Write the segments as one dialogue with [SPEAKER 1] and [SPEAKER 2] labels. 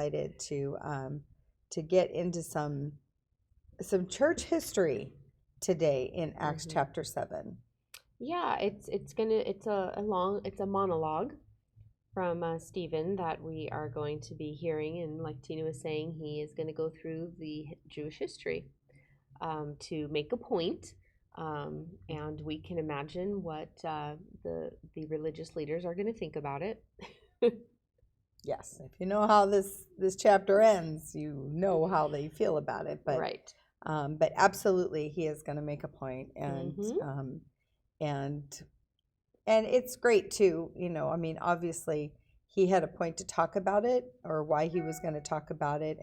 [SPEAKER 1] excited to get into some church history today in Acts chapter 7.
[SPEAKER 2] Yeah, it's a monologue from Stephen that we are going to be hearing, and like Tina was saying, he is going to go through the Jewish history to make a point, and we can imagine what the religious leaders are going to think about it.
[SPEAKER 1] Yes, if you know how this chapter ends, you know how they feel about it. But
[SPEAKER 2] right.
[SPEAKER 1] But absolutely, he is going to make a point, and and it's great too. I mean, obviously, he had a point to talk about it, or why he was going to talk about it,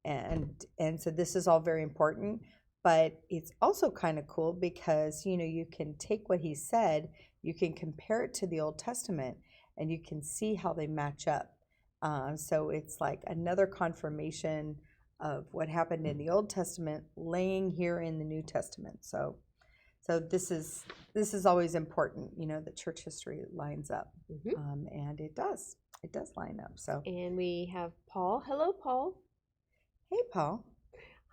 [SPEAKER 1] and so this is all very important. But it's also kind of cool because you can take what he said, you can compare it to the Old Testament, and you can see how they match up. So it's like another confirmation of what happened in the Old Testament laying here in the New Testament. So this is always important. The church history lines up, and it does line up. So,
[SPEAKER 2] and we have Paul. Hello, Paul.
[SPEAKER 1] Hey, Paul.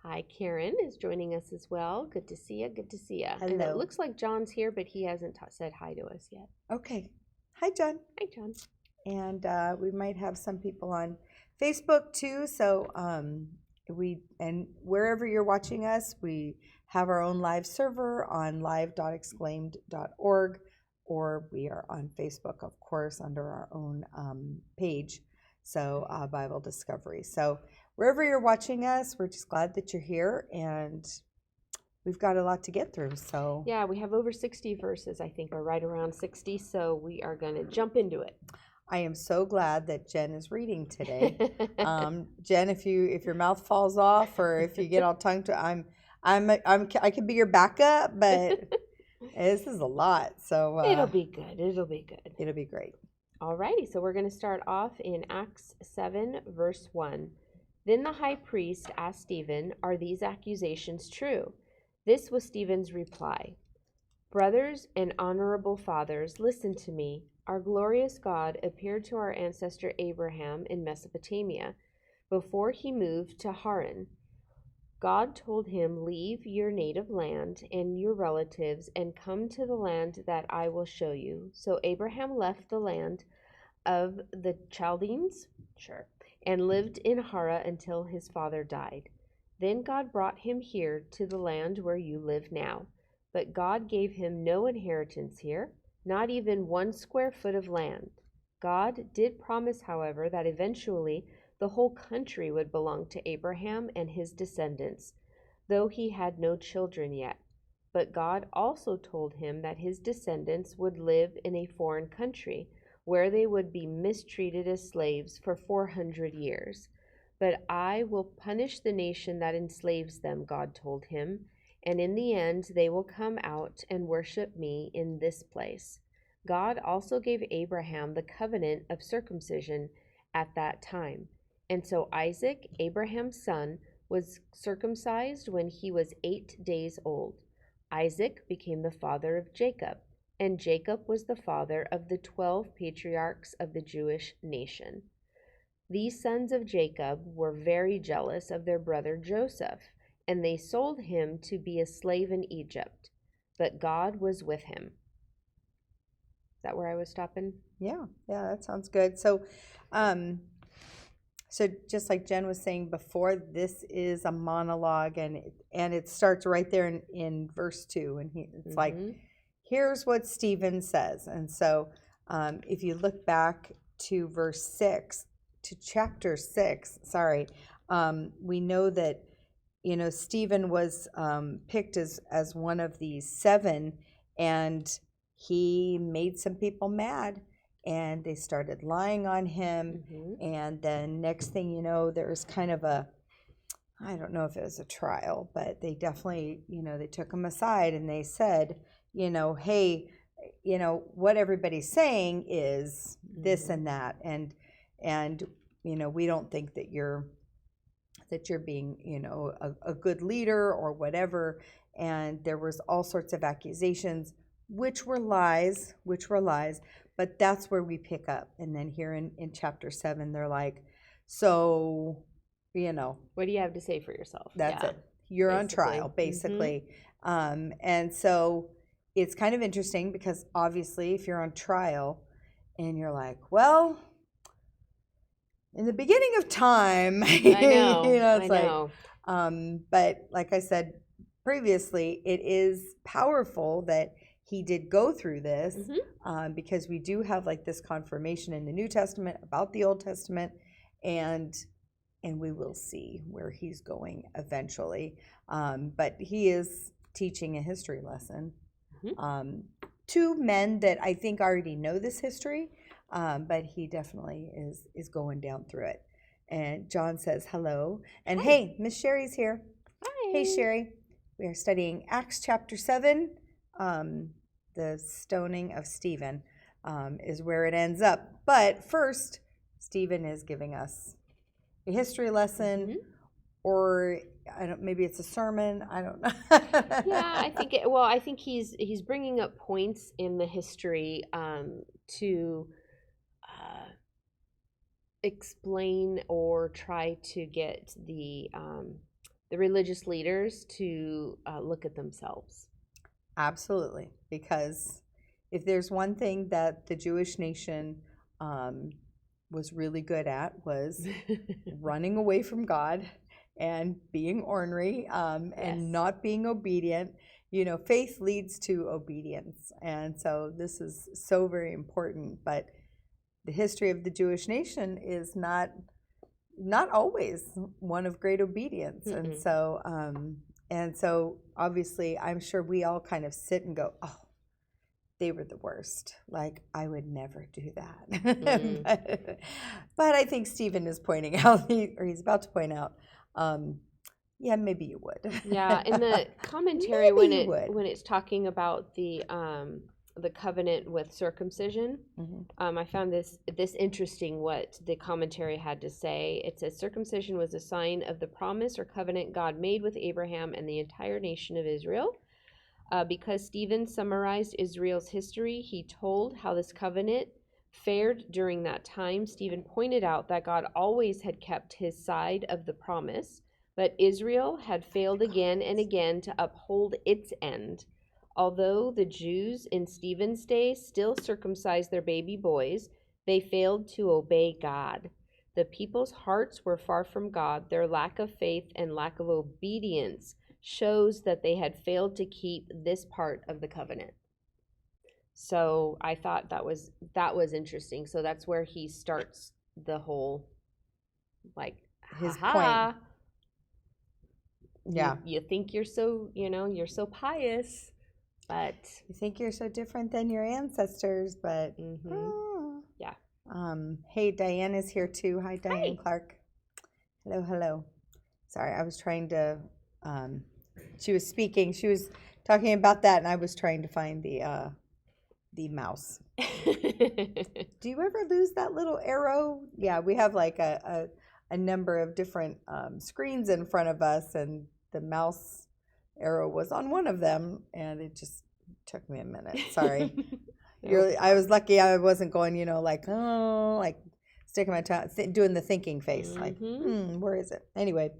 [SPEAKER 2] Hi, Karen is joining us as well. Good to see you. Good to see you.
[SPEAKER 1] Hello.
[SPEAKER 2] And it looks like John's here, but he hasn't said hi to us yet.
[SPEAKER 1] Okay. Hi, John.
[SPEAKER 2] Hi, John.
[SPEAKER 1] And we might have some people on Facebook too. So wherever you're watching us, we have our own live server on live.exclaimed.org, or we are on Facebook, of course, under our own page. So Bible Discovery. So wherever you're watching us, we're just glad that you're here, and we've got a lot to get through. So
[SPEAKER 2] yeah, we have over 60 verses, I think, or right around 60. So we are going to jump into it.
[SPEAKER 1] I am so glad that Jen is reading today. Jen, if your mouth falls off or if you get all tongue to, I could be your backup, but this is a lot. So
[SPEAKER 2] it'll be good. It'll be good.
[SPEAKER 1] It'll be great.
[SPEAKER 2] Alrighty, so we're going to start off in Acts 7, verse 1. Then the high priest asked Stephen, "Are these accusations true?" This was Stephen's reply: "Brothers and honorable fathers, listen to me. Our glorious God appeared to our ancestor Abraham in Mesopotamia before he moved to Haran. God told him, 'Leave your native land and your relatives and come to the land that I will show you.' So Abraham left the land of the Chaldeans, and lived in Haran until his father died. Then God brought him here to the land where you live now. But God gave him no inheritance here, not even 1 square foot of land. God did promise, however, that eventually the whole country would belong to Abraham and his descendants, though he had no children yet. But God also told him that his descendants would live in a foreign country, where they would be mistreated as slaves for 400 years. But I will punish the nation that enslaves them, God told him, and in the end they will come out and worship me in this place. God also gave Abraham the covenant of circumcision at that time. And so Isaac, Abraham's son, was circumcised when he was 8 days old. Isaac became the father of Jacob, and Jacob was the father of the 12 patriarchs of the Jewish nation. These sons of Jacob were very jealous of their brother Joseph, and they sold him to be a slave in Egypt. But God was with him. Is that where I was stopping?
[SPEAKER 1] Yeah, that sounds good. So, so just like Jen was saying before, this is a monologue, and it starts right there in verse 2, and it's like, here's what Stephen says. And so, if you look back to verse 6, to chapter 6, we know that Stephen was picked as one of these 7, and he made some people mad, and they started lying on him. And then next thing you know, there's kind of I don't know if it was a trial, but they definitely, they took him aside and they said, hey, what everybody's saying is this and that, and we don't think that you're being a good leader or whatever. And there was all sorts of accusations, which were lies, but that's where we pick up. And then here in chapter 7, they're like, So,
[SPEAKER 2] What do you have to say for yourself?
[SPEAKER 1] that's
[SPEAKER 2] Yeah,
[SPEAKER 1] it. You're on
[SPEAKER 2] basically.
[SPEAKER 1] trial, basically. And so it's kind of interesting because obviously if you're on trial and you're like, well, in the beginning of time,
[SPEAKER 2] I know.
[SPEAKER 1] it's
[SPEAKER 2] I know.
[SPEAKER 1] but like I said previously, it is powerful that he did go through this, because we do have like this confirmation in the New Testament about the Old Testament, and we will see where he's going eventually. But he is teaching a history lesson to men that I think already know this history, but he definitely is going down through it. And John says hello. And hey, Miss Sherry's here.
[SPEAKER 2] Hi.
[SPEAKER 1] Hey, Sherry. We are studying Acts chapter 7. The stoning of Stephen is where it ends up. But first, Stephen is giving us a history lesson, or maybe it's a sermon. I don't know.
[SPEAKER 2] Yeah, I think he's bringing up points in the history to explain or try to get the religious leaders to look at themselves.
[SPEAKER 1] Absolutely, because if there's one thing that the Jewish nation was really good at, was running away from God and being ornery, and not being obedient. Faith leads to obedience, and so this is so very important. But the history of the Jewish nation is not always one of great obedience, and so obviously I'm sure we all kind of sit and go, oh, they were the worst. Like, I would never do that. But I think Stephen is pointing out, or he's about to point out, yeah, maybe you would.
[SPEAKER 2] Yeah, in the commentary when it's talking about the covenant with circumcision, I found this interesting what the commentary had to say. It says circumcision was a sign of the promise or covenant God made with Abraham and the entire nation of Israel. Because Stephen summarized Israel's history, he told how this covenant fared during that time. Stephen pointed out that God always had kept his side of the promise, but Israel had failed again and again to uphold its end. Although the Jews in Stephen's day still circumcised their baby boys, they failed to obey God. The people's hearts were far from God. Their lack of faith and lack of obedience shows that they had failed to keep this part of the covenant. So I thought that was interesting. So that's where he starts the whole, like,
[SPEAKER 1] his point. Yeah.
[SPEAKER 2] You think you're so, you're so pious, but
[SPEAKER 1] you think you're so different than your ancestors, but
[SPEAKER 2] yeah.
[SPEAKER 1] Hey, Diane is here too. Hi, Diane Clark. Hello. Sorry, I was trying to she was speaking. She was talking about that, and I was trying to find the mouse. Do you ever lose that little arrow? Yeah, we have like a number of different screens in front of us, and the mouse arrow was on one of them, and it just took me a minute. Sorry. I was lucky I wasn't going, like sticking my tongue, doing the thinking face, like, where is it? Anyway,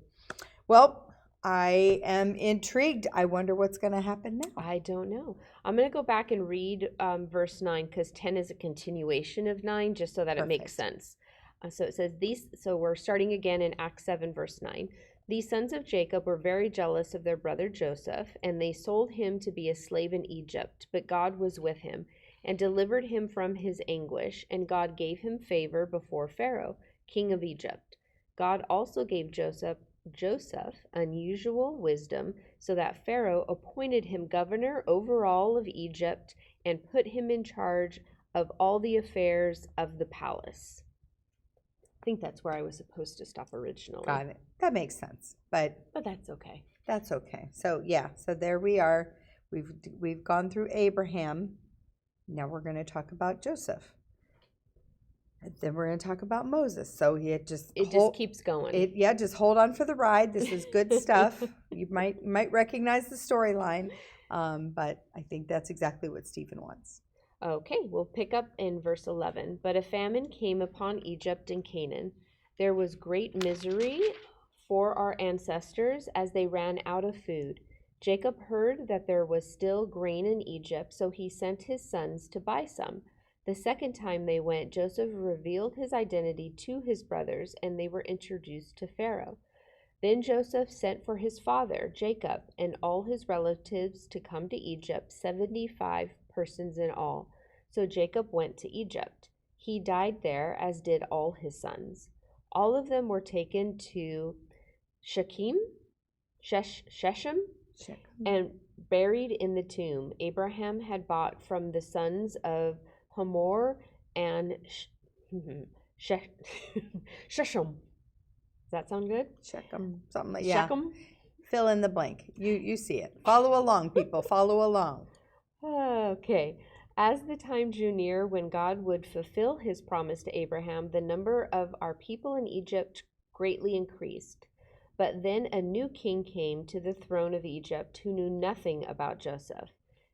[SPEAKER 1] well, I am intrigued. I wonder what's going to happen now.
[SPEAKER 2] I don't know. I'm going to go back and read verse 9, because 10 is a continuation of 9, just so that it makes sense. So it says, so we're starting again in Acts 7, verse 9. These sons of Jacob were very jealous of their brother Joseph, and they sold him to be a slave in Egypt. But God was with him and delivered him from his anguish, and God gave him favor before Pharaoh, king of Egypt. God also gave Joseph unusual wisdom, so that Pharaoh appointed him governor over all of Egypt and put him in charge of all the affairs of the palace. I think that's where I was supposed to stop originally.
[SPEAKER 1] Got it. That makes sense, but
[SPEAKER 2] that's okay.
[SPEAKER 1] That's okay. So so there we are. We've gone through Abraham. Now we're going to talk about Joseph. And then we're going to talk about Moses. So it just
[SPEAKER 2] keeps going.
[SPEAKER 1] Just hold on for the ride. This is good stuff. You might recognize the storyline, but I think that's exactly what Stephen wants.
[SPEAKER 2] Okay, we'll pick up in verse 11. But a famine came upon Egypt and Canaan. There was great misery for our ancestors as they ran out of food. Jacob heard that there was still grain in Egypt, so he sent his sons to buy some. The second time they went, Joseph revealed his identity to his brothers, and they were introduced to Pharaoh. Then Joseph sent for his father, Jacob, and all his relatives to come to Egypt, 75 persons in all. So Jacob went to Egypt. He died there, as did all his sons. All of them were taken to Shechem, and buried in the tomb Abraham had bought from the sons of Hamor and Shechem. Does that sound good?
[SPEAKER 1] Shechem, something like yeah.
[SPEAKER 2] Shechem?
[SPEAKER 1] Fill in the blank. You see it. Follow along, people. Follow along.
[SPEAKER 2] Okay. As the time drew near when God would fulfill his promise to Abraham, the number of our people in Egypt greatly increased. But then a new king came to the throne of Egypt who knew nothing about Joseph.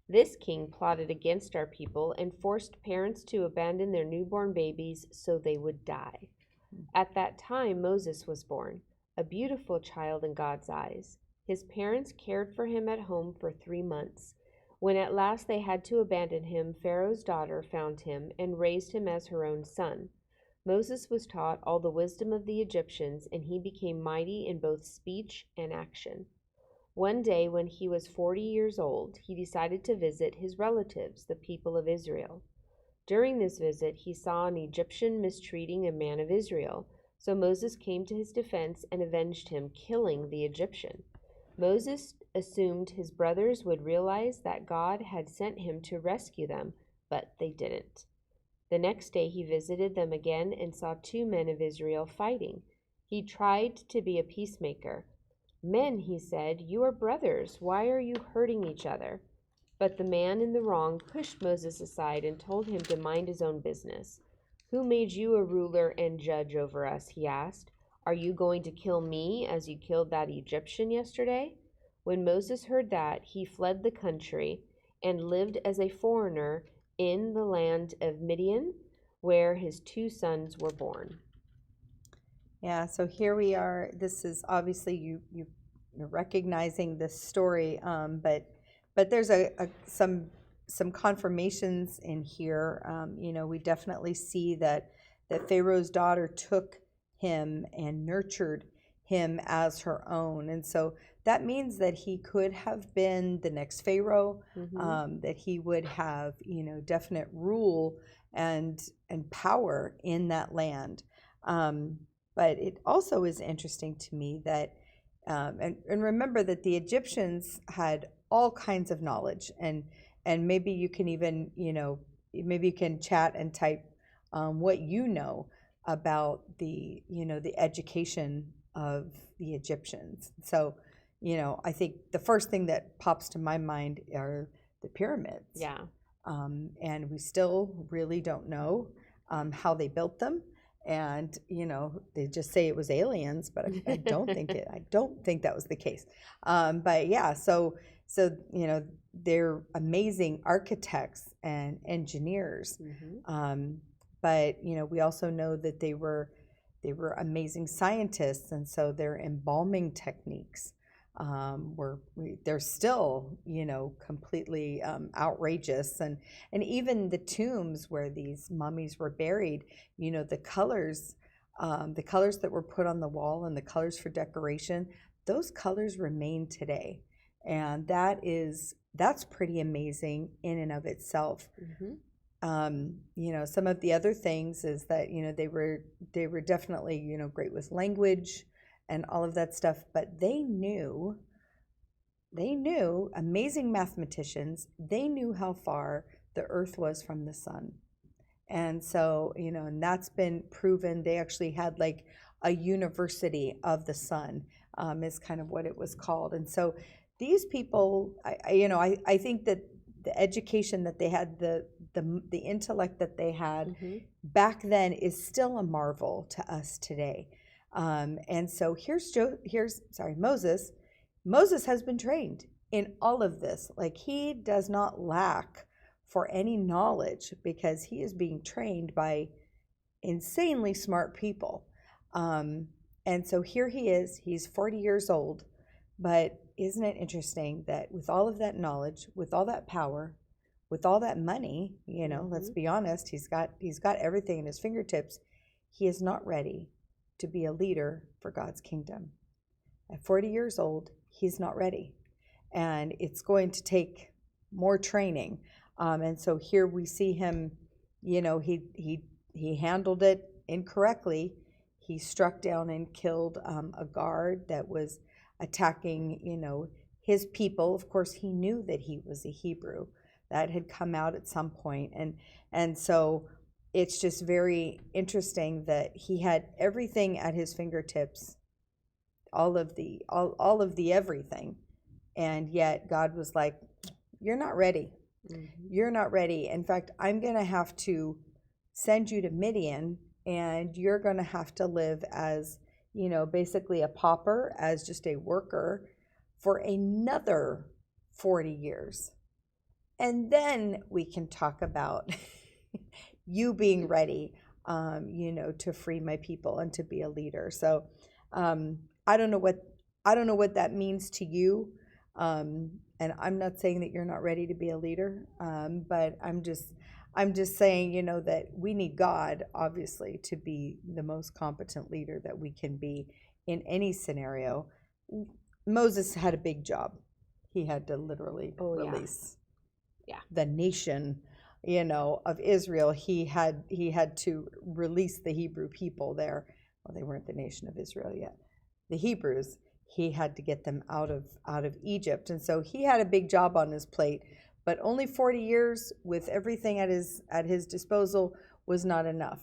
[SPEAKER 2] This king plotted against our people and forced parents to abandon their newborn babies so they would die. At that time, Moses was born, a beautiful child in God's eyes. His parents cared for him at home for 3 months. When at last they had to abandon him, Pharaoh's daughter found him and raised him as her own son. Moses was taught all the wisdom of the Egyptians, and he became mighty in both speech and action. One day, when he was 40 years old, he decided to visit his relatives, the people of Israel. During this visit, he saw an Egyptian mistreating a man of Israel, so Moses came to his defense and avenged him, killing the Egyptian. Moses assumed his brothers would realize that God had sent him to rescue them, but they didn't. The next day he visited them again and saw 2 men of Israel fighting. He tried to be a peacemaker. "Men," he said, "you are brothers. Why are you hurting each other?" But the man in the wrong pushed Moses aside and told him to mind his own business. "Who made you a ruler and judge over us?" he asked. "Are you going to kill me as you killed that Egyptian yesterday?" When Moses heard that, he fled the country and lived as a foreigner in the land of Midian, where his 2 sons were born.
[SPEAKER 1] Yeah, so here we are. This is obviously you're recognizing this story, but there's some confirmations in here. We definitely see that Pharaoh's daughter took him and nurtured him as her own, and so that means that he could have been the next Pharaoh, that he would have definite rule and power in that land. But it also is interesting to me that and remember that the Egyptians had all kinds of knowledge, and maybe you can even maybe you can chat and type what you know about the education of the Egyptians. So I think the first thing that pops to my mind are the pyramids.
[SPEAKER 2] Yeah.
[SPEAKER 1] And we still really don't know how they built them. And they just say it was aliens, but I don't think that was the case. But yeah, so they're amazing architects and engineers. But we also know that they were amazing scientists, and so their embalming techniques they're still completely outrageous, and even the tombs where these mummies were buried, the colors that were put on the wall and the colors for decoration, those colors remain today, and that's pretty amazing in and of itself. Some of the other things is that they were definitely great with language and all of that stuff, but they knew amazing mathematicians. They knew how far the earth was from the sun. And so, and that's been proven. They actually had like a university of the sun, is kind of what it was called. And so these people, I think that the education that they had, the intellect that they had back then is still a marvel to us today. And so Moses. Moses has been trained in all of this. Like, he does not lack for any knowledge because he is being trained by insanely smart people. And so here he is, he's 40 years old, but isn't it interesting that with all of that knowledge, with all that power, with all that money, let's be honest, he's got everything in his fingertips, he is not ready to be a leader for God's kingdom. At 40 years old, he's not ready. And it's going to take more training. And so here we see him, he handled it incorrectly. He struck down and killed a guard that was attacking, his people. Of course, he knew that he was a Hebrew. That had come out at some point. And so it's just very interesting that he had everything at his fingertips, all of the everything. And yet God was like, you're not ready. You're not ready. In fact, I'm going to have to send you to Midian, and you're going to have to live as, basically a pauper, as just a worker for another 40 years. And then we can talk about you being ready, to free my people and to be a leader. So I don't know what that means to you. And I'm not saying that you're not ready to be a leader, but I'm just saying, that we need God, obviously, to be the most competent leader that we can be in any scenario. Moses had a big job. He had to literally release the nation, of Israel. He had to release the Hebrew people there. Well, they weren't the nation of Israel yet. The Hebrews, he had to get them out of Egypt. And so he had a big job on his plate, but only 40 years with everything at his disposal was not enough.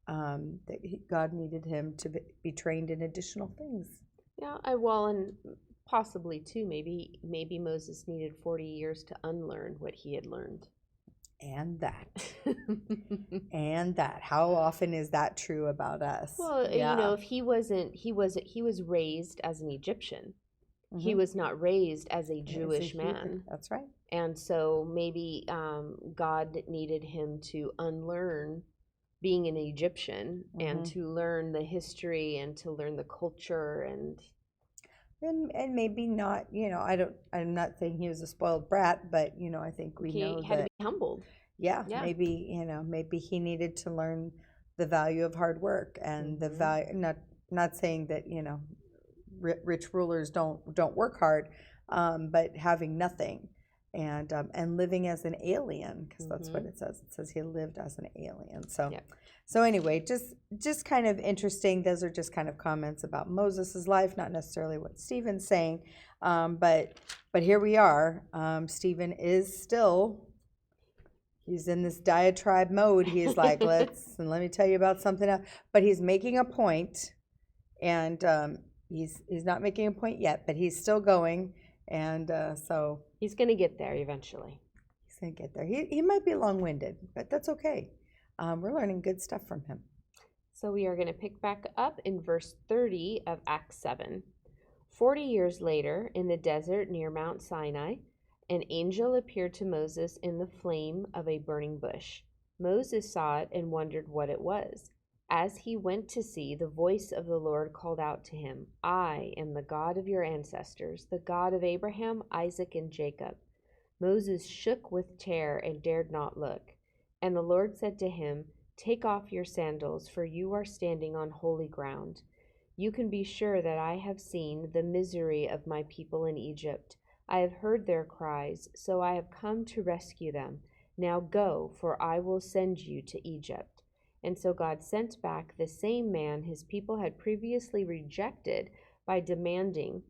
[SPEAKER 1] God needed him to be trained in additional things.
[SPEAKER 2] Yeah, and possibly too, maybe Moses needed 40 years to unlearn what he had learned.
[SPEAKER 1] And that. And that. How often is that true about us?
[SPEAKER 2] Well, if he was raised as an Egyptian. He was not raised as a Jewish man.
[SPEAKER 1] That's right.
[SPEAKER 2] And so maybe God needed him to unlearn being an Egyptian and to learn the history and to learn the culture and
[SPEAKER 1] maybe not, I'm not saying he was a spoiled brat, but I think we know
[SPEAKER 2] he had to be humbled.
[SPEAKER 1] Yeah, maybe he needed to learn the value of hard work and the value, not saying that, rich rulers don't work hard, but having nothing and living as an alien, because that's what it says. It says he lived as an alien. So anyway, just kind of interesting. Those are just kind of comments about Moses' life, not necessarily what Stephen's saying, but here we are. Stephen is still. He's in this diatribe mode. He's like, let me tell you about something else. But he's making a point, and he's not making a point yet, but he's still going, and so
[SPEAKER 2] he's going to get there eventually.
[SPEAKER 1] He's going to get there. He might be long-winded, but that's okay. We're learning good stuff from him.
[SPEAKER 2] So we are going to pick back up in verse 30 of Acts 7. 40 years later, in the desert near Mount Sinai, an angel appeared to Moses in the flame of a burning bush. Moses saw it and wondered what it was. As he went to see, the voice of the Lord called out to him, I am the God of your ancestors, the God of Abraham, Isaac, and Jacob. Moses shook with terror and dared not look. And the Lord said to him, Take off your sandals, for you are standing on holy ground. You can be sure that I have seen the misery of my people in Egypt. I have heard their cries, so I have come to rescue them. Now go, for I will send you to Egypt. And so God sent back the same man his people had previously rejected by demanding,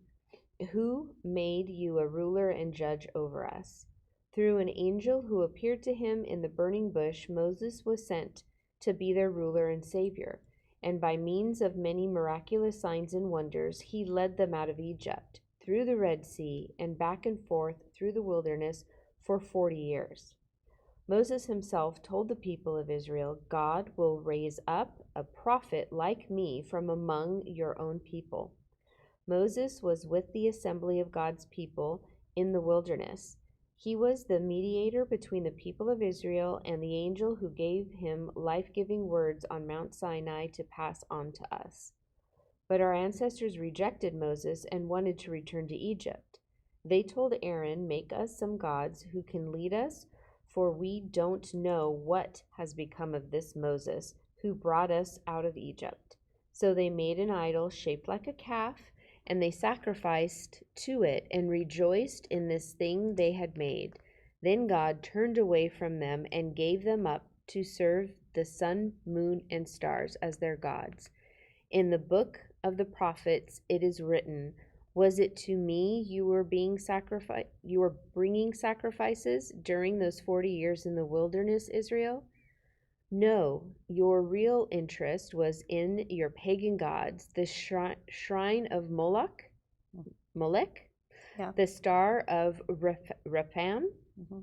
[SPEAKER 2] Who made you a ruler and judge over us? Through an angel who appeared to him in the burning bush, Moses was sent to be their ruler and savior. And by means of many miraculous signs and wonders, he led them out of Egypt, through the Red Sea, and back and forth through the wilderness for 40 years. Moses himself told the people of Israel, God will raise up a prophet like me from among your own people. Moses was with the assembly of God's people in the wilderness. He was the mediator between the people of Israel and the angel who gave him life-giving words on Mount Sinai to pass on to us. But our ancestors rejected Moses and wanted to return to Egypt. They told Aaron, "Make us some gods who can lead us, for we don't know what has become of this Moses who brought us out of Egypt." So they made an idol shaped like a calf, and they sacrificed to it and rejoiced in this thing they had made. Then God turned away from them and gave them up to serve the sun, moon, and stars as their gods. In the book of the prophets it is written, "Was it to me you were bringing sacrifices during those 40 years in the wilderness, Israel?" No, your real interest was in your pagan gods, the shrine of Molech,
[SPEAKER 1] Yeah.
[SPEAKER 2] the star of Rephaim,
[SPEAKER 1] Mm-hmm.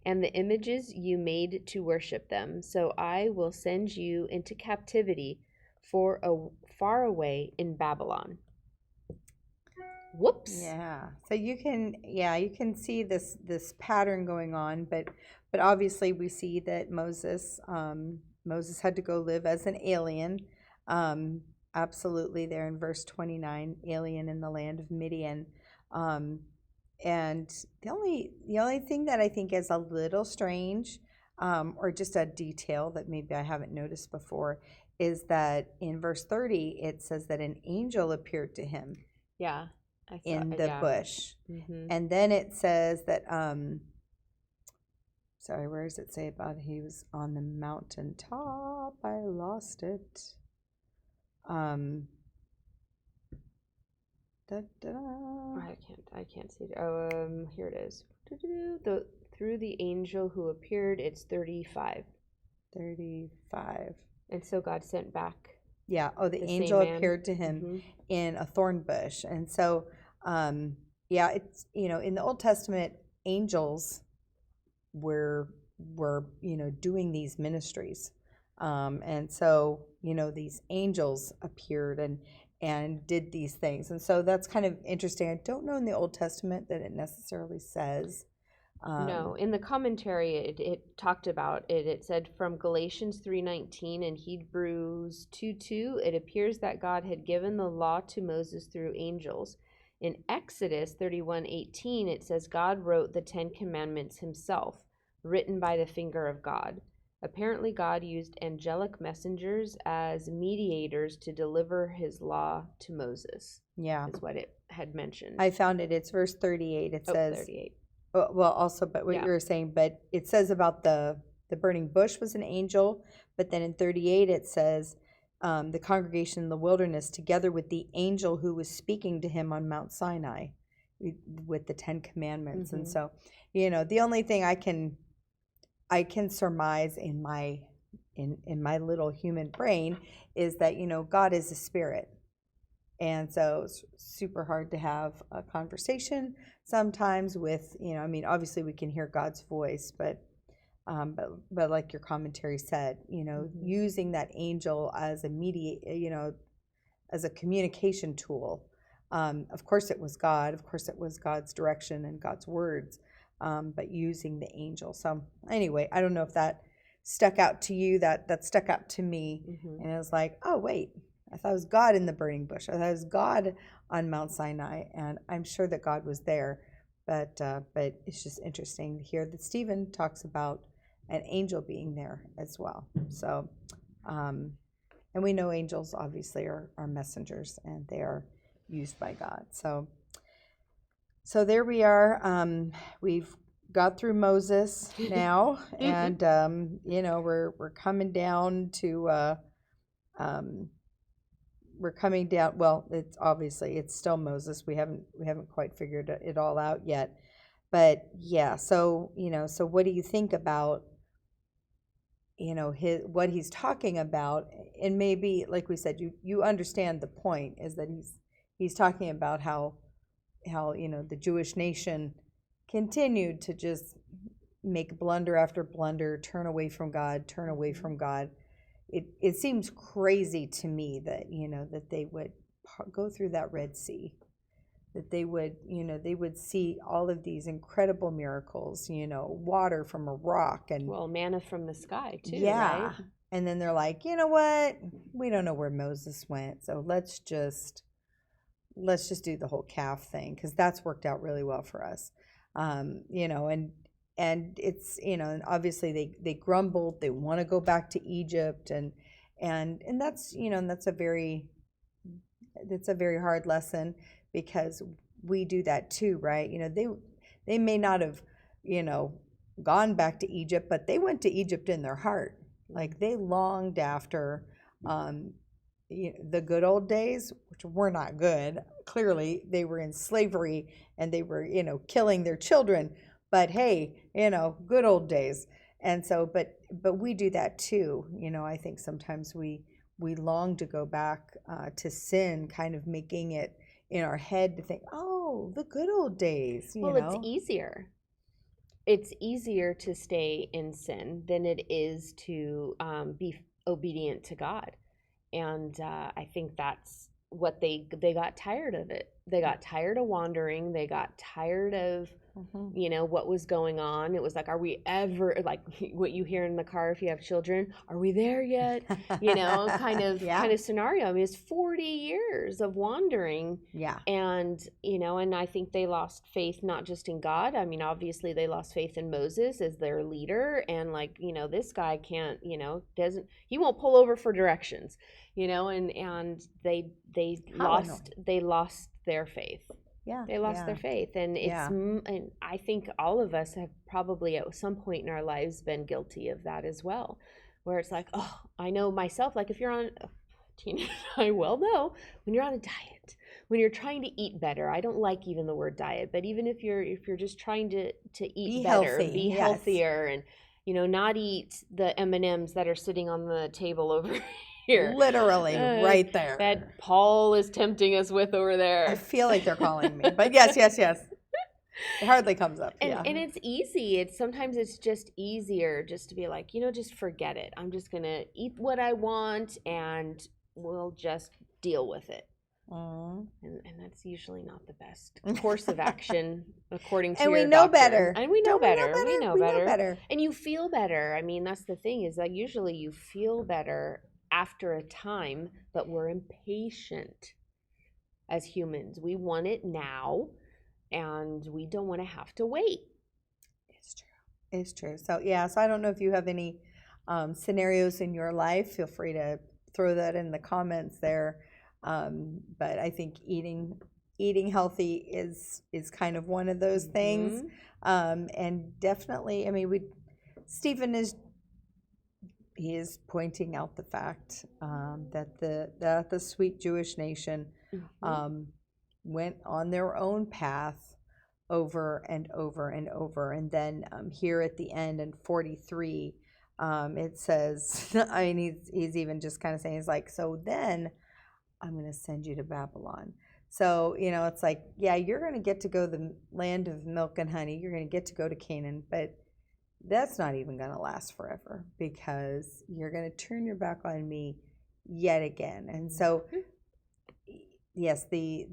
[SPEAKER 2] and the images you made to worship them. So I will send you into captivity far away in Babylon. Whoops.
[SPEAKER 1] Yeah. So you can see this pattern going on, but obviously we see that Moses had to go live as an alien. Absolutely, there in verse 29, alien in the land of Midian. And the only thing that I think is a little strange, or just a detail that maybe I haven't noticed before, is that in verse 30 it says that an angel appeared to him.
[SPEAKER 2] Yeah.
[SPEAKER 1] In the bush.
[SPEAKER 2] Mm-hmm.
[SPEAKER 1] And then it says that sorry, where does it say about he was on the mountaintop? I lost it.
[SPEAKER 2] I can't see it. Here it is. Through the angel who appeared, it's 35.
[SPEAKER 1] 35.
[SPEAKER 2] And so God sent back.
[SPEAKER 1] Yeah. Oh, the angel appeared to him in a thorn bush. And so, it's, in the Old Testament, angels were doing these ministries. And so, these angels appeared and did these things. And so that's kind of interesting. I don't know in the Old Testament that it necessarily says.
[SPEAKER 2] No, in the commentary it talked about it. It said from Galatians 3:19 and Hebrews 2:2, it appears that God had given the law to Moses through angels. In Exodus 31:18, it says God wrote the 10 Commandments himself, written by the finger of God. Apparently, God used angelic messengers as mediators to deliver his law to Moses.
[SPEAKER 1] Yeah.
[SPEAKER 2] That's what it had mentioned.
[SPEAKER 1] I found it. It's verse 38. It says
[SPEAKER 2] 38.
[SPEAKER 1] Well, also, but what you were saying, but it says about the burning bush was an angel, but then in 38 it says the congregation in the wilderness together with the angel who was speaking to him on Mount Sinai with the 10 Commandments. And so, the only thing I can surmise in my little human brain is that, God is a spirit. And so it's super hard to have a conversation sometimes with, obviously we can hear God's voice, but like your commentary said, using that angel as a as a communication tool. Of course it was God. Of course it was God's direction and God's words, but using the angel. So anyway, I don't know if that stuck out to you. That stuck out to me. And it was like, oh, wait. I thought it was God in the burning bush. I thought it was God on Mount Sinai, and I'm sure that God was there. But it's just interesting to hear that Stephen talks about an angel being there as well. So, and we know angels obviously are messengers, and they are used by God. So there we are. We've got through Moses now, and we're coming down to. We're coming down. Well, it's still Moses. We haven't quite figured it all out yet, but yeah. So so what do you think about what he's talking about? And maybe, like we said, you understand the point is that he's talking about how the Jewish nation continued to just make blunder after blunder, turn away from God. It seems crazy to me that that they would go through that Red Sea, that they would see all of these incredible miracles, water from a rock and
[SPEAKER 2] manna from the sky too.
[SPEAKER 1] yeah,
[SPEAKER 2] right?
[SPEAKER 1] And then they're like, you know what? We don't know where Moses went, so let's just do the whole calf thing, because that's worked out really well for us. You know, and it's, you know, and obviously they grumbled, they want to go back to Egypt, and that's, you know, and that's a very hard lesson, because we do that too, right? You know, they may not have, you know, gone back to Egypt, but they went to Egypt in their heart. Like, they longed after the good old days, which were not good. Clearly, they were in slavery and they were, you know, killing their children. But hey, you know, good old days. And so, but we do that too. You know, I think sometimes we long to go back to sin, kind of making it in our head to think, oh, the good old days. You know?
[SPEAKER 2] It's easier. It's easier to stay in sin than it is to be obedient to God. And I think that's what they got tired of it. They got tired of wandering. They got tired of, you know, what was going on. It was like, are we ever, like what you hear in the car if you have children, are we there yet? You know, kind of scenario. I mean, it's 40 years of wandering.
[SPEAKER 1] Yeah.
[SPEAKER 2] And, you know, and I think they lost faith, not just in God. I mean, obviously they lost faith in Moses as their leader. And like, you know, this guy can't, you know, he won't pull over for directions, you know, and they lost their faith.
[SPEAKER 1] Yeah,
[SPEAKER 2] they lost their faith, and and I think all of us have probably at some point in our lives been guilty of that as well, where it's like, oh, I know myself. Like if you're on, Tina, I well know when you're on a diet, when you're trying to eat better. I don't like even the word diet, but even if you're just trying to eat better, be healthier, and you know, not eat the M&Ms that are sitting on the table over here.
[SPEAKER 1] Literally, right there.
[SPEAKER 2] That Paul is tempting us with over there.
[SPEAKER 1] I feel like they're calling me, but yes. It hardly comes up.
[SPEAKER 2] And it's easy. Sometimes it's just easier just to be like, you know, just forget it. I'm just gonna eat what I want, and we'll just deal with it. And that's usually not the best course of action, according to your doctor. And we know better. And you feel better. I mean, that's the thing, is that usually you feel better after a time, but we're impatient as humans. We want it now, and we don't want to have to wait.
[SPEAKER 1] It's true. So so I don't know if you have any scenarios in your life. Feel free to throw that in the comments there. But I think eating healthy is kind of one of those things. And definitely, I mean, Stephen is pointing out the fact that the sweet Jewish nation went on their own path over and over and over. And then here at the end in 43, it says, I mean, he's even just kind of saying, he's like, so then I'm going to send you to Babylon. So, you know, it's like, yeah, you're going to get to go to the land of milk and honey. You're going to get to go to Canaan, but that's not even going to last forever, because you're going to turn your back on me yet again. And so, yes, the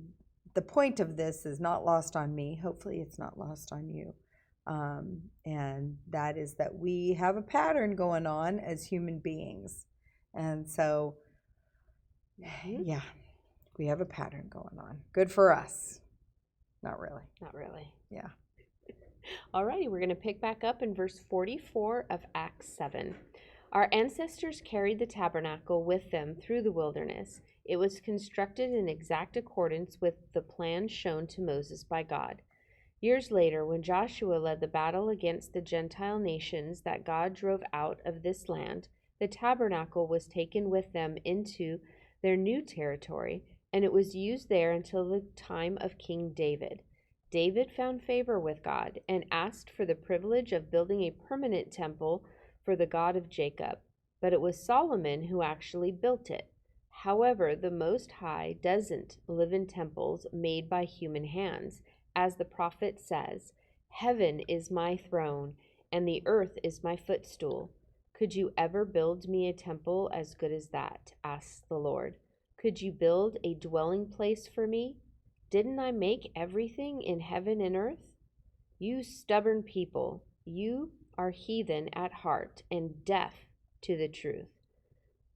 [SPEAKER 1] point of this is not lost on me. Hopefully it's not lost on you. And that is that we have a pattern going on as human beings. And so, we have a pattern going on. Good for us. Not really. Yeah.
[SPEAKER 2] Alrighty, we're going to pick back up in verse 44 of Acts 7. Our ancestors carried the tabernacle with them through the wilderness. It was constructed in exact accordance with the plan shown to Moses by God. Years later, when Joshua led the battle against the Gentile nations that God drove out of this land, the tabernacle was taken with them into their new territory, and it was used there until the time of King David. David found favor with God and asked for the privilege of building a permanent temple for the God of Jacob, but it was Solomon who actually built it. However, the Most High doesn't live in temples made by human hands. As the prophet says, "Heaven is my throne, and the earth is my footstool. Could you ever build me a temple as good as that?" asks the Lord. "Could you build a dwelling place for me? Didn't I make everything in heaven and earth? You stubborn people, you are heathen at heart and deaf to the truth.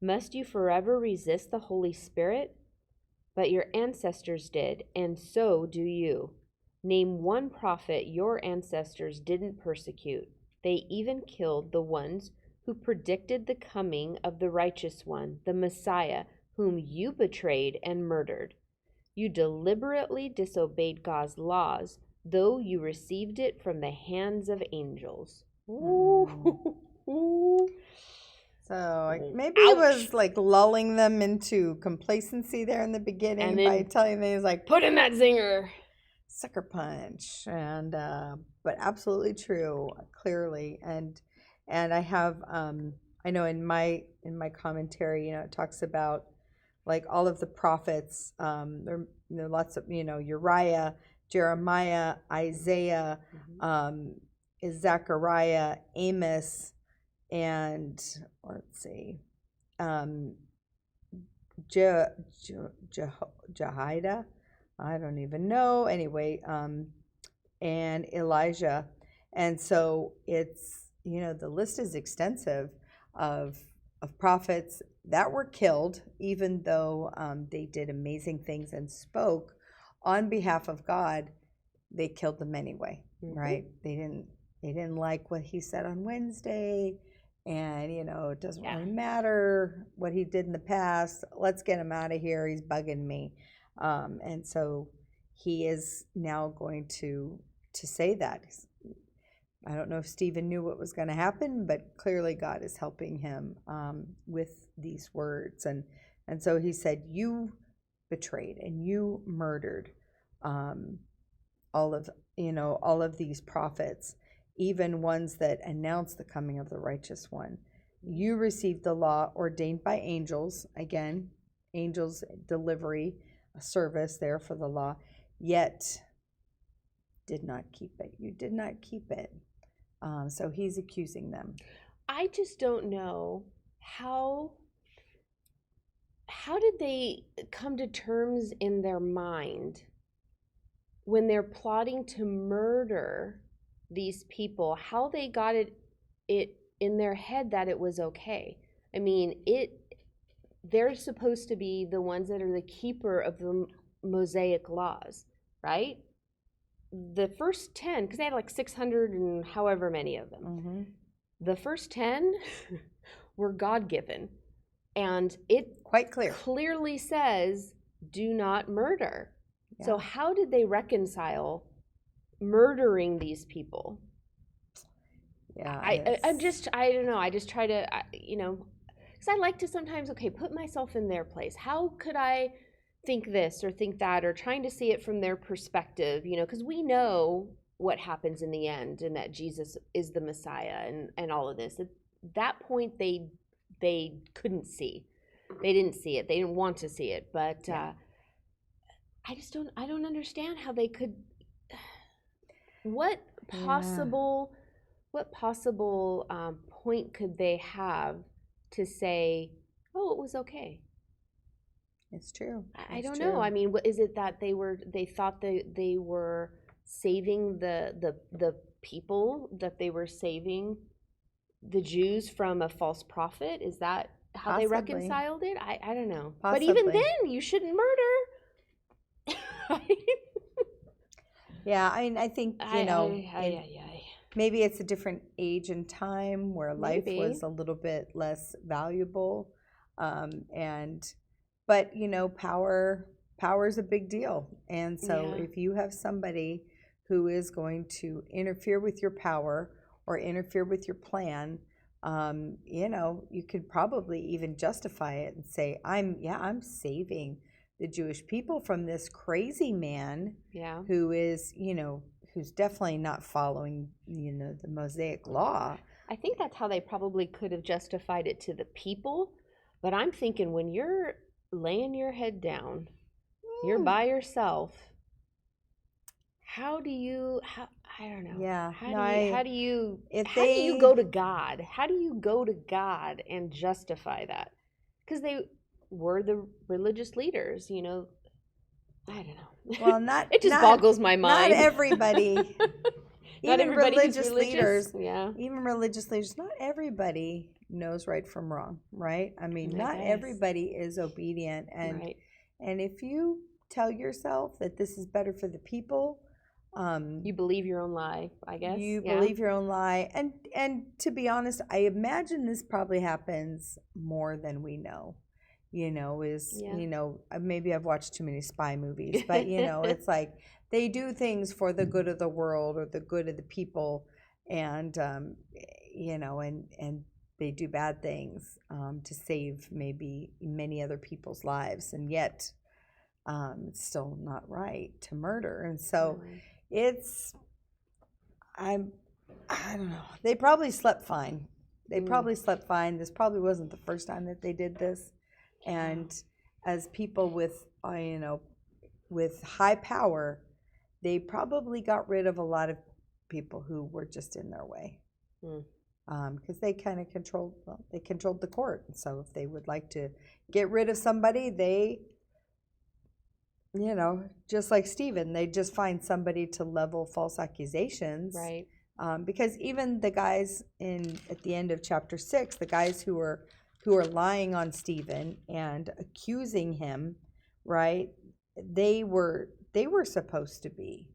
[SPEAKER 2] Must you forever resist the Holy Spirit? But your ancestors did, and so do you. Name one prophet your ancestors didn't persecute. They even killed the ones who predicted the coming of the righteous one, the Messiah, whom you betrayed and murdered. You deliberately disobeyed God's laws, though you received it from the hands of angels. Ooh.
[SPEAKER 1] So maybe it was like lulling them into complacency there in the beginning
[SPEAKER 2] And then
[SPEAKER 1] by telling them, like,
[SPEAKER 2] put in that zinger.
[SPEAKER 1] Sucker punch. And but absolutely true, clearly. And I have I know in my commentary, it talks about like all of the prophets. There are lots of, Uriah, Jeremiah, Isaiah, Zechariah, Amos, and let's see, Jehoiada, I don't even know. Anyway, and Elijah, and so it's the list is extensive of prophets that were killed, even though they did amazing things and spoke on behalf of God. They killed them anyway, right? They didn't like what he said on Wednesday. And, it doesn't really matter what he did in the past. Let's get him out of here. He's bugging me. And so he is now going to say that. I don't know if Stephen knew what was going to happen, but clearly God is helping him with these words. And so he said, you betrayed and you murdered all of these prophets, even ones that announce the coming of the righteous one. You received the law ordained by angels, again, angels delivery, a service there for the law, yet did not keep it. You did not keep it. So he's accusing them.
[SPEAKER 2] I just don't know how did they come to terms in their mind when they're plotting to murder these people, how they got it in their head that it was okay. I mean, they're supposed to be the ones that are the keeper of the Mosaic laws, right? The first 10, because they had like 600 and however many of them. The first 10 were God-given, and it
[SPEAKER 1] quite
[SPEAKER 2] clearly says, do not murder. Yeah. So how did they reconcile murdering these people?
[SPEAKER 1] Yeah,
[SPEAKER 2] I don't know. I just try to, because I like to sometimes, put myself in their place. How could I think this or think that, or trying to see it from their perspective, because we know what happens in the end and that Jesus is the Messiah and all of this. At that point, they couldn't see. They didn't see it. They didn't want to see it. But I don't understand how they could. What possible point could they have to say, oh, it was okay?
[SPEAKER 1] It's true.
[SPEAKER 2] I don't know. I mean, is it that they thought that they were saving the people, that they were saving the Jews from a false prophet? Is that how
[SPEAKER 1] Possibly.
[SPEAKER 2] They reconciled it? I don't know.
[SPEAKER 1] Possibly.
[SPEAKER 2] But even then, you shouldn't murder.
[SPEAKER 1] Yeah, I think, maybe it's a different age and time where life was a little bit less valuable. But power is a big deal. And so if you have somebody who is going to interfere with your power or interfere with your plan, you could probably even justify it and say, I'm saving the Jewish people from this crazy man who is, who's definitely not following, the Mosaic law.
[SPEAKER 2] I think that's how they probably could have justified it to the people. But I'm thinking, when you're laying your head down, you're by yourself, I don't know.
[SPEAKER 1] Yeah.
[SPEAKER 2] How do you go to God? How do you go to God and justify that? Because they were the religious leaders, I don't know.
[SPEAKER 1] Well,
[SPEAKER 2] it just boggles my mind.
[SPEAKER 1] Not everybody.
[SPEAKER 2] Not
[SPEAKER 1] even
[SPEAKER 2] everybody
[SPEAKER 1] religious leaders.
[SPEAKER 2] Yeah.
[SPEAKER 1] Even religious leaders. Not everybody knows right from wrong, right? I mean,
[SPEAKER 2] I
[SPEAKER 1] not
[SPEAKER 2] guess.
[SPEAKER 1] everybody is obedient, and
[SPEAKER 2] Right.
[SPEAKER 1] and if you tell yourself that this is better for the people,
[SPEAKER 2] You believe your own lie, I guess.
[SPEAKER 1] you
[SPEAKER 2] Yeah.
[SPEAKER 1] believe your own lie, and to be honest, I imagine this probably happens more than we know.
[SPEAKER 2] Yeah.
[SPEAKER 1] Maybe I've watched too many spy movies, but it's like they do things for the good of the world or the good of the people, and and they do bad things to save maybe many other people's lives, and yet it's still not right to murder. And so
[SPEAKER 2] Really.
[SPEAKER 1] it's I don't know. They probably slept fine. This probably wasn't the first time that they did this. And as people with with high power, they probably got rid of a lot of people who were just in their way. Because they kind of controlled the court. So if they would like to get rid of somebody, they just like Stephen, they just find somebody to level false accusations.
[SPEAKER 2] Right.
[SPEAKER 1] Because even the guys at the end of chapter 6, the guys who are lying on Stephen and accusing him, right? They were supposed to be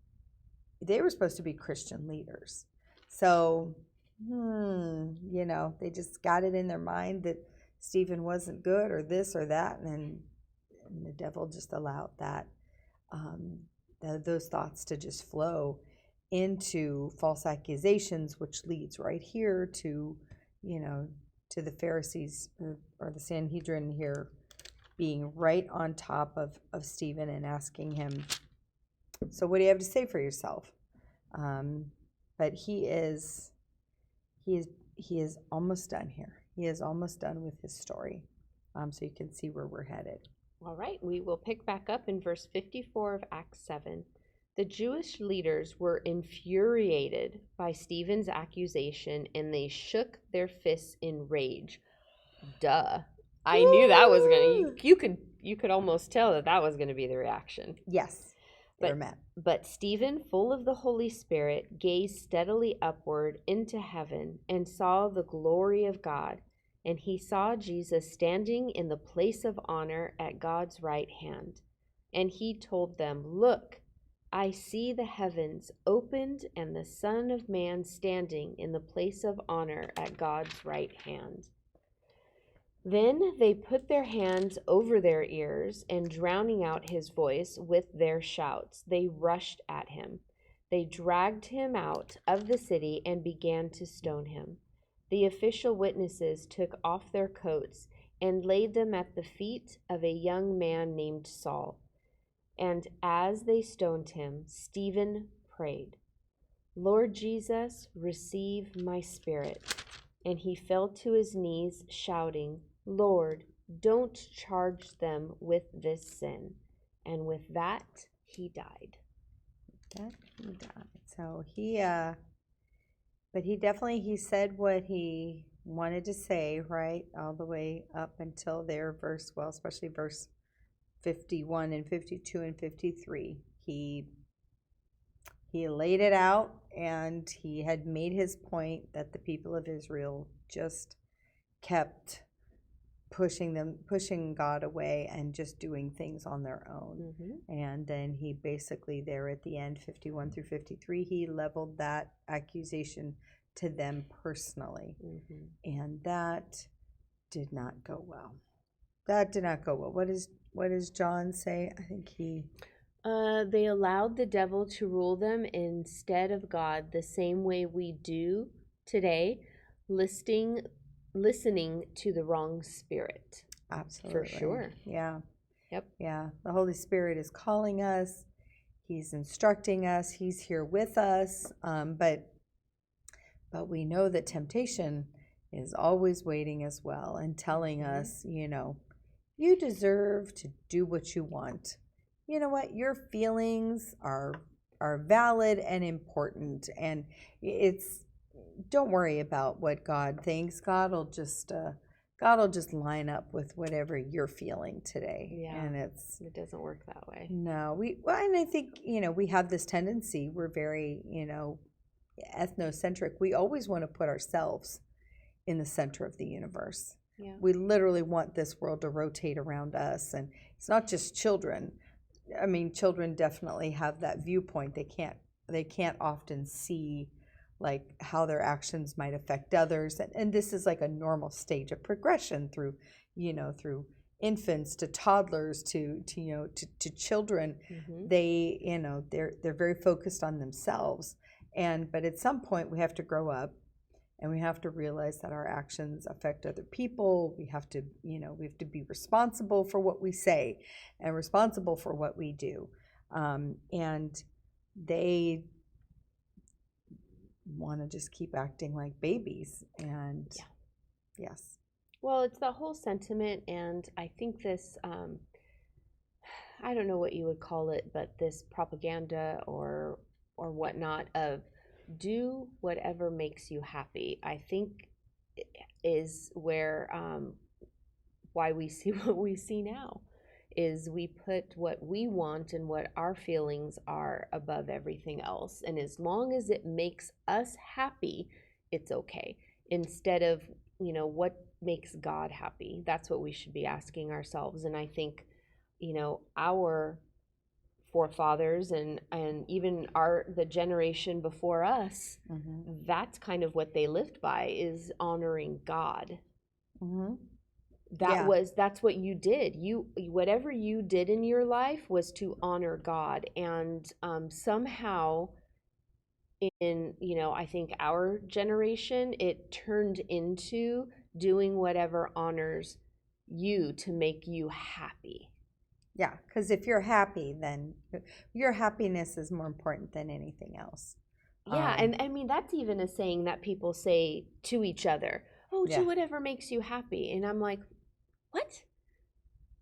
[SPEAKER 1] Christian leaders. So, they just got it in their mind that Stephen wasn't good or this or that, and the devil just allowed that those thoughts to just flow into false accusations, which leads right here to to the Pharisees or the Sanhedrin here being right on top of Stephen and asking him, so what do you have to say for yourself? But he is almost done here. He is almost done with his story. So you can see where we're headed.
[SPEAKER 2] All right, we will pick back up in verse 54 of Acts 7. The Jewish leaders were infuriated by Stephen's accusation, and they shook their fists in rage. Duh. I knew that was going to, you could almost tell that was going to be the reaction.
[SPEAKER 1] Yes, they were mad.
[SPEAKER 2] But Stephen, full of the Holy Spirit, gazed steadily upward into heaven and saw the glory of God. And he saw Jesus standing in the place of honor at God's right hand. And he told them, "Look, I see the heavens opened and the Son of Man standing in the place of honor at God's right hand." Then they put their hands over their ears, and drowning out his voice with their shouts, they rushed at him. They dragged him out of the city and began to stone him. The official witnesses took off their coats and laid them at the feet of a young man named Saul. And as they stoned him, Stephen prayed, "Lord Jesus, receive my spirit." And he fell to his knees, shouting, "Lord, don't charge them with this sin." And with that, he died.
[SPEAKER 1] So he definitely said what he wanted to say, right? All the way up until there, especially verse 51 and 52 and 53. He laid it out, and he had made his point that the people of Israel just kept pushing God away and just doing things on their own. And then he basically there at the end, 51 through 53, he leveled that accusation to them personally. And that did not go well. What does John say? I think
[SPEAKER 2] they allowed the devil to rule them instead of God, the same way we do today, listening to the wrong spirit.
[SPEAKER 1] Absolutely.
[SPEAKER 2] For sure.
[SPEAKER 1] Yeah.
[SPEAKER 2] Yep.
[SPEAKER 1] Yeah. The Holy Spirit is calling us. He's instructing us. He's here with us. But we know that temptation is always waiting as well and telling us, you deserve to do what you want. You know what? Your feelings are valid and important, and don't worry about what God thinks. God will just line up with whatever you're feeling today.
[SPEAKER 2] Yeah,
[SPEAKER 1] and
[SPEAKER 2] it doesn't work that way.
[SPEAKER 1] No, and I think we have this tendency. We're very ethnocentric. We always want to put ourselves in the center of the universe.
[SPEAKER 2] Yeah.
[SPEAKER 1] We literally want this world to rotate around us. And it's not just children. I mean, children definitely have that viewpoint. They can't often see like how their actions might affect others. And this is like a normal stage of progression through, through infants to toddlers to children. They're very focused on themselves. But at some point we have to grow up. And we have to realize that our actions affect other people. We have to be responsible for what we say and responsible for what we do. And they want to just keep acting like babies. And yes.
[SPEAKER 2] Well, it's the whole sentiment. And I think this, I don't know what you would call it, but this propaganda or whatnot of, do whatever makes you happy, I think is where why we see what we see now, is we put what we want and what our feelings are above everything else, and as long as it makes us happy, it's okay, instead of what makes God happy. That's what we should be asking ourselves. And I think our forefathers and even the generation before us, that's kind of what they lived by, is honoring God. That's what you did. Whatever you did in your life was to honor God. And somehow in I think our generation, it turned into doing whatever honors you to make you happy.
[SPEAKER 1] Yeah, because if you're happy, then your happiness is more important than anything else.
[SPEAKER 2] Yeah, and I mean, that's even a saying that people say to each other. Oh, do whatever makes you happy. And I'm like, what?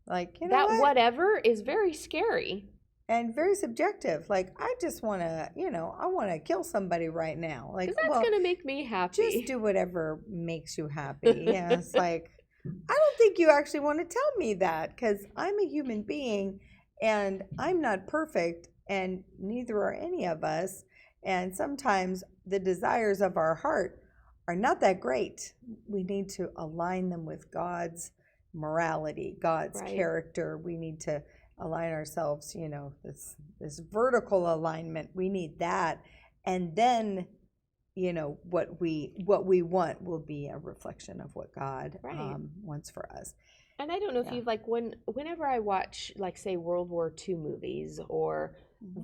[SPEAKER 1] Like,
[SPEAKER 2] whatever is very scary.
[SPEAKER 1] And very subjective. Like, I just want to, I want to kill somebody right now. Like,
[SPEAKER 2] because that's going to make me happy.
[SPEAKER 1] Just do whatever makes you happy. Yeah, it's like, I don't think you actually want to tell me that, because I'm a human being and I'm not perfect, and neither are any of us. And sometimes the desires of our heart are not that great. We need to align them with God's morality, God's character. We need to align ourselves, this vertical alignment. We need that. And then what we want will be a reflection of what God wants for us.
[SPEAKER 2] And I don't know if you've whenever I watch say World War II movies or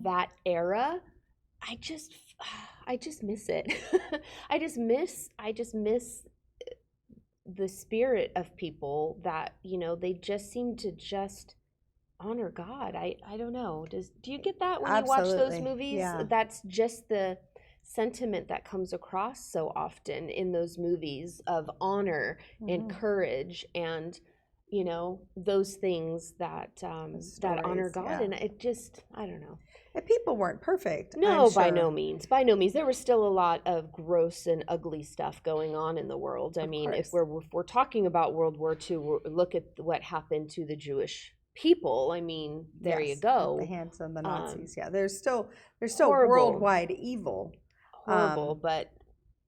[SPEAKER 2] that era, I just miss it. I just miss the spirit of people that they just seem to just honor God. I don't know. Do you get that when
[SPEAKER 1] Absolutely.
[SPEAKER 2] You watch those movies?
[SPEAKER 1] Yeah.
[SPEAKER 2] That's just the sentiment that comes across so often in those movies of honor and courage and those things that that honor God. And it just, I don't know.
[SPEAKER 1] And people weren't perfect.
[SPEAKER 2] No, by no means. There was still a lot of gross and ugly stuff going on in the world. I mean, if we're talking about World War II, look at what happened to the Jewish people. I mean, there you go.
[SPEAKER 1] At the hands of the Nazis. There's still
[SPEAKER 2] horrible.
[SPEAKER 1] Worldwide evil.
[SPEAKER 2] Horrible, but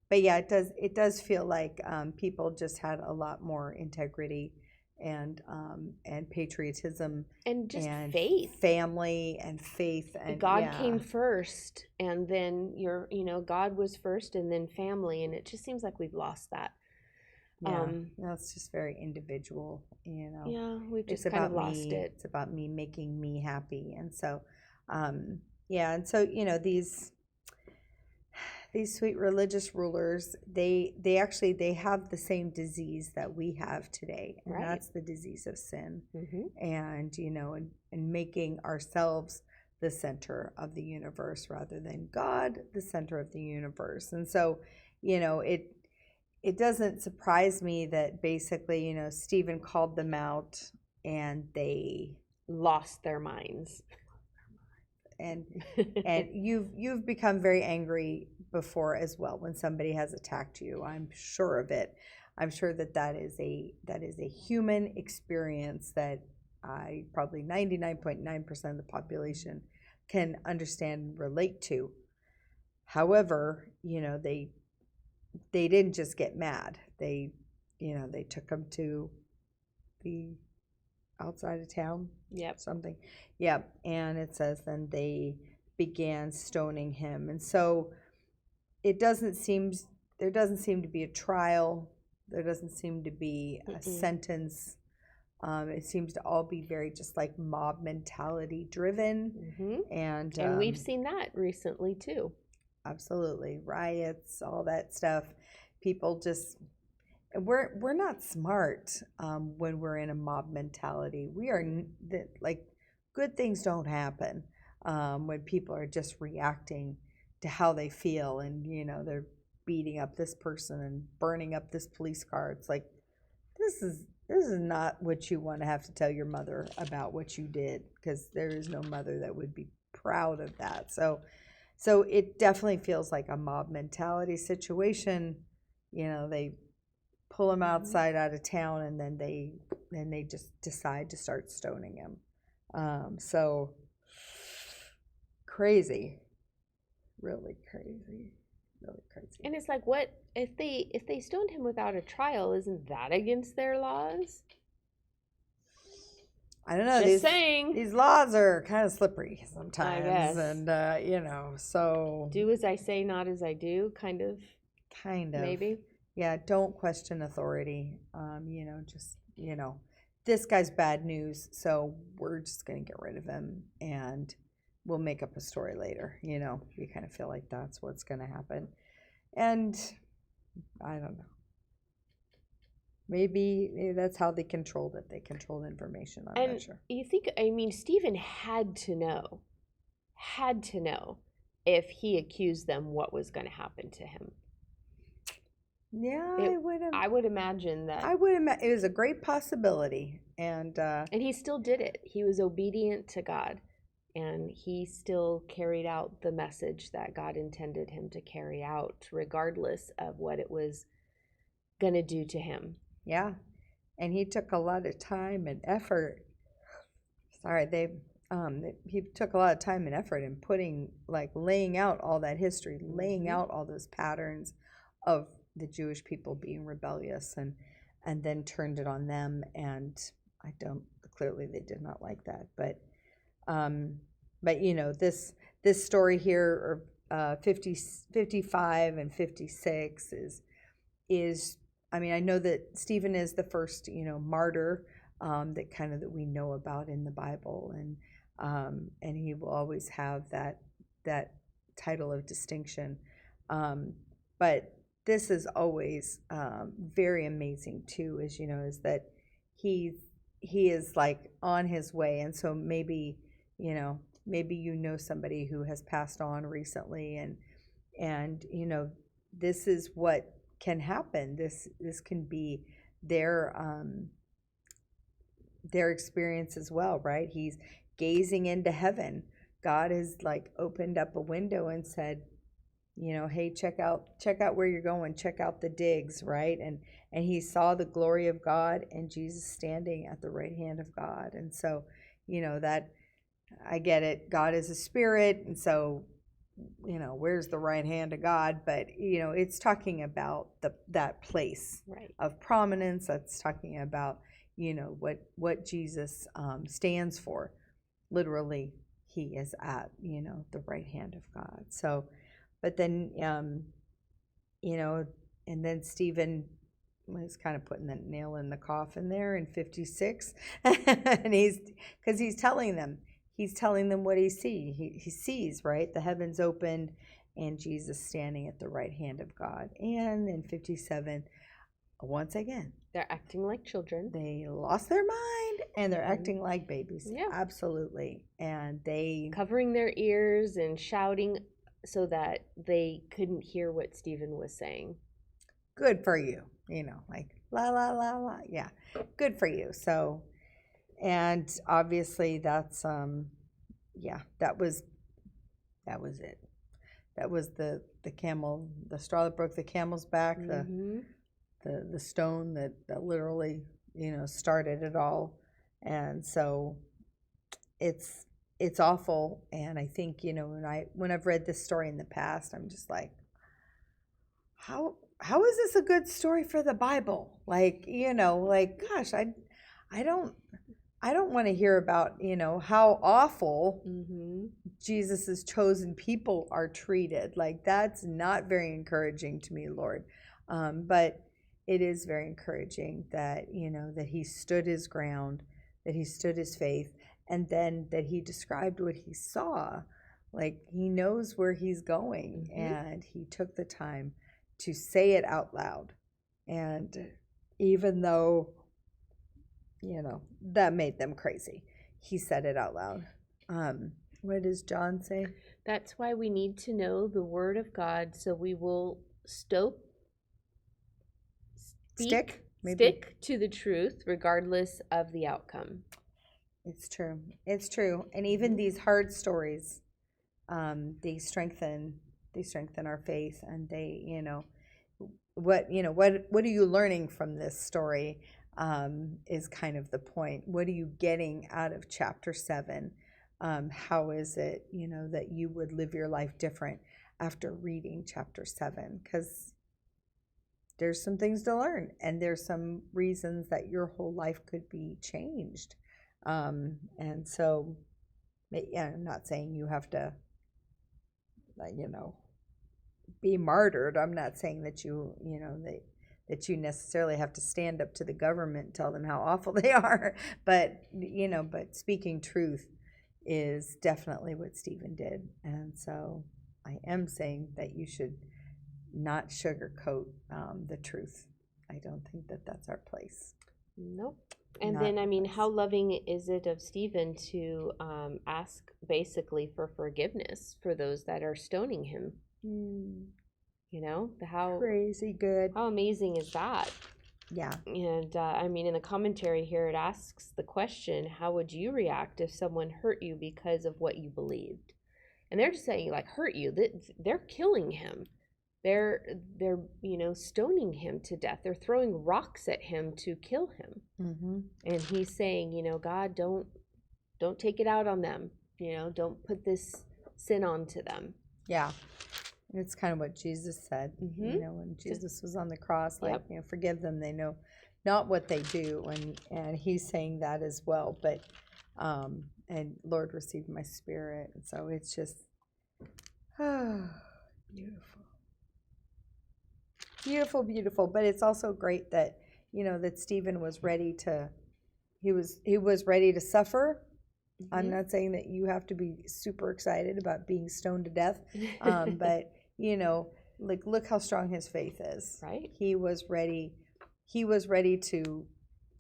[SPEAKER 1] yeah, it does feel like people just had a lot more integrity and patriotism
[SPEAKER 2] and just
[SPEAKER 1] faith, family and faith, and
[SPEAKER 2] God came first, and then God was first, and then family, and it just seems like we've lost that.
[SPEAKER 1] It's just very individual,
[SPEAKER 2] Yeah, we've just kind of lost it.
[SPEAKER 1] It's about me making me happy, and so and so these sweet religious rulers, they have the same disease that we have today, and that's the disease of sin, and and making ourselves the center of the universe rather than God the center of the universe. And so it doesn't surprise me that basically Stephen called them out and they
[SPEAKER 2] lost their minds.
[SPEAKER 1] And you've become very angry before as well when somebody has attacked you. I'm sure of it. I'm sure that is a human experience that probably 99.9% of the population can understand and relate to. However, they didn't just get mad. They took him to the outside of town.
[SPEAKER 2] Yep.
[SPEAKER 1] Something. Yep. And it says then they began stoning him. And so there doesn't seem to be a trial. There doesn't seem to be a sentence. It seems to all be very just like mob mentality driven. And
[SPEAKER 2] we've seen that recently too.
[SPEAKER 1] Absolutely. Riots, all that stuff. People just, we're not smart when we're in a mob mentality. We are, like, good things don't happen when people are just reacting to how they feel, and they're beating up this person and burning up this police car. It's like, this is not what you want to have to tell your mother about what you did, because there is no mother that would be proud of that. So it definitely feels like a mob mentality situation. They pull him outside out of town, and then they just decide to start stoning him. So crazy, really crazy, really crazy.
[SPEAKER 2] And it's like, what if they stoned him without a trial? Isn't that against their laws?
[SPEAKER 1] I don't know.
[SPEAKER 2] Just saying.
[SPEAKER 1] These laws are kind of slippery sometimes,
[SPEAKER 2] I guess.
[SPEAKER 1] And so
[SPEAKER 2] do as I say, not as I do, kind of. Maybe.
[SPEAKER 1] Yeah, don't question authority. This guy's bad news, so we're just gonna get rid of him, and we'll make up a story later. You kind of feel like that's what's gonna happen, and I don't know. Maybe that's how they controlled it. They controlled information. I'm not sure.
[SPEAKER 2] You think? I mean, Stephen had to know if he accused them what was going to happen to him.
[SPEAKER 1] Yeah,
[SPEAKER 2] I would imagine that.
[SPEAKER 1] It was a great possibility, and
[SPEAKER 2] he still did it. He was obedient to God, and he still carried out the message that God intended him to carry out, regardless of what it was going to do to him.
[SPEAKER 1] Yeah, and he took a lot of time and effort. He took a lot of time and effort in laying out all that history, laying out all those patterns of the Jewish people being rebellious, and then turned it on them. And clearly they did not like that. But this story here, 55 and 56 is. I mean, I know that Stephen is the first, martyr that we know about in the Bible, and he will always have that title of distinction. But this is always very amazing too, is that he is like on his way, and so maybe somebody who has passed on recently, and this is what can happen. This can be their experience as well, right? He's gazing into heaven. God has opened up a window and said, hey, check out where you're going, check out the digs, right? And he saw the glory of God and Jesus standing at the right hand of God. And so, that I get it. God is a spirit, and so where's the right hand of God? But it's talking about that place of prominence. That's talking about what Jesus stands for. Literally, he is at the right hand of God. So, but then and then Stephen was kind of putting that nail in the coffin there in 56, and he's telling them. He's telling them what he sees. He sees, right? The heavens opened and Jesus standing at the right hand of God. And in 57, once again,
[SPEAKER 2] they're acting like children.
[SPEAKER 1] They lost their mind and they're acting like babies.
[SPEAKER 2] Yeah.
[SPEAKER 1] Absolutely. And they
[SPEAKER 2] covering their ears and shouting so that they couldn't hear what Stephen was saying.
[SPEAKER 1] Good for you. Like la la la la. Yeah. Good for you. So, and obviously that's that was it. That was the straw that broke the camel's back, the stone that literally started it all. And so it's awful. And I think when I've read this story in the past, I'm just like, how how is this a good story for the Bible? Like, like, gosh, I don't want to hear about, how awful Jesus's chosen people are treated. Like, that's not very encouraging to me, Lord. But it is very encouraging that, that he stood his ground, that he stood his faith, and then that he described what he saw. Like, he knows where he's going, and he took the time to say it out loud. And even though, that made them crazy, he said it out loud. What does John say?
[SPEAKER 2] That's why we need to know the word of God, so we will stick to the truth regardless of the outcome. It's
[SPEAKER 1] true. And even these hard stories, they strengthen our faith, and they, what are you learning from this story, is kind of the point. What are you getting out of chapter 7? How is it, that you would live your life different after reading chapter 7? Because there's some things to learn, and there's some reasons that your whole life could be changed. And so, yeah, I'm not saying you have to, be martyred. I'm not saying that that you necessarily have to stand up to the government and tell them how awful they are. But, but speaking truth is definitely what Stephen did. And so I am saying that you should not sugarcoat the truth. I don't think that that's our place.
[SPEAKER 2] Nope. And then, how loving is it of Stephen to ask basically for forgiveness for those that are stoning him? How
[SPEAKER 1] crazy good.
[SPEAKER 2] How amazing is that?
[SPEAKER 1] Yeah.
[SPEAKER 2] And in the commentary here, it asks the question, how would you react if someone hurt you because of what you believed? And they're just saying, like, hurt you. They're killing him. They're stoning him to death. They're throwing rocks at him to kill him. And he's saying, God, don't take it out on them. Don't put this sin onto them.
[SPEAKER 1] Yeah. It's kind of what Jesus said, when Jesus was on the cross, like, forgive them. They know not what they do. And he's saying that as well. But, and Lord, receive my spirit. And so it's just, beautiful. Beautiful, beautiful. But it's also great that, that Stephen was ready to, he was ready to suffer. I'm not saying that you have to be super excited about being stoned to death. But, like, look how strong his faith is.
[SPEAKER 2] Right.
[SPEAKER 1] He was ready to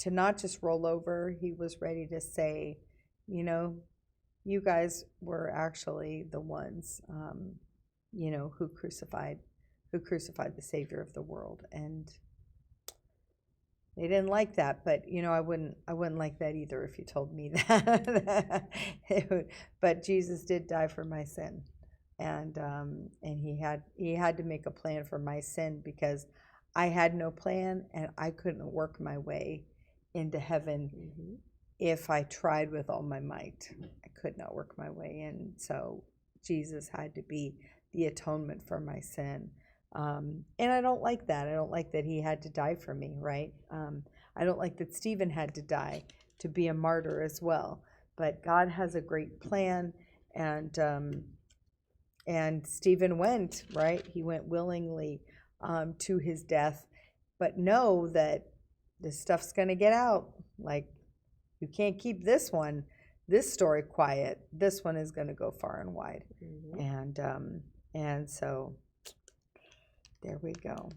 [SPEAKER 1] not just roll over. He was ready to say, you guys were actually the ones, who crucified the Savior of the world. And they didn't like that, but I wouldn't like that either if you told me that. But Jesus did die for my sin, and he had to make a plan for my sin, because I had no plan, and I couldn't work my way into heaven if I tried with all my might. I could not work my way in. So Jesus had to be the atonement for my sin. And I don't like that. I don't like that he had to die for me, right? I don't like that Stephen had to die to be a martyr as well. But God has a great plan, and Stephen went, right? He went willingly to his death. But know that this stuff's going to get out. Like, you can't keep this story quiet. This one is going to go far and wide. And so there we go.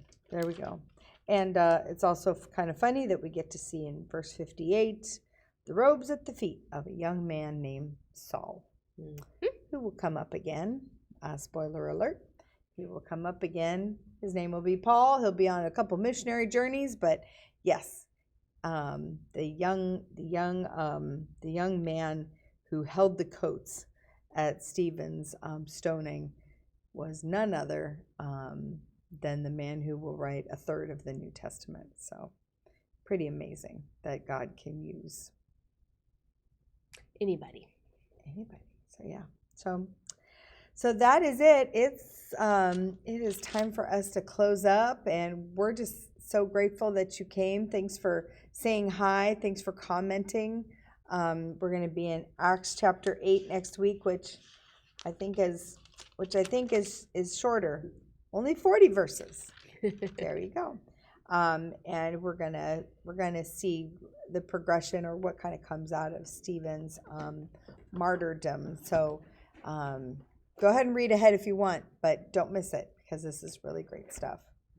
[SPEAKER 1] And it's also kind of funny that we get to see in verse 58 the robes at the feet of a young man named Saul, who will come up again. Spoiler alert. He will come up again. His name will be Paul. He'll be on a couple missionary journeys, but yes, the young man who held the coats at Stephen's stoning was none other than the man who will write a third of the New Testament. So pretty amazing that God can use anybody. So yeah. So that is it. It is time for us to close up, and we're just so grateful that you came. Thanks for saying hi. Thanks for commenting. We're going to be in Acts chapter 8 next week, which I think is shorter. Only 40 verses. There you go. And we're gonna see the progression, or what kind of comes out of Stephen's martyrdom. So go ahead and read ahead if you want, but don't miss it, because this is really great stuff.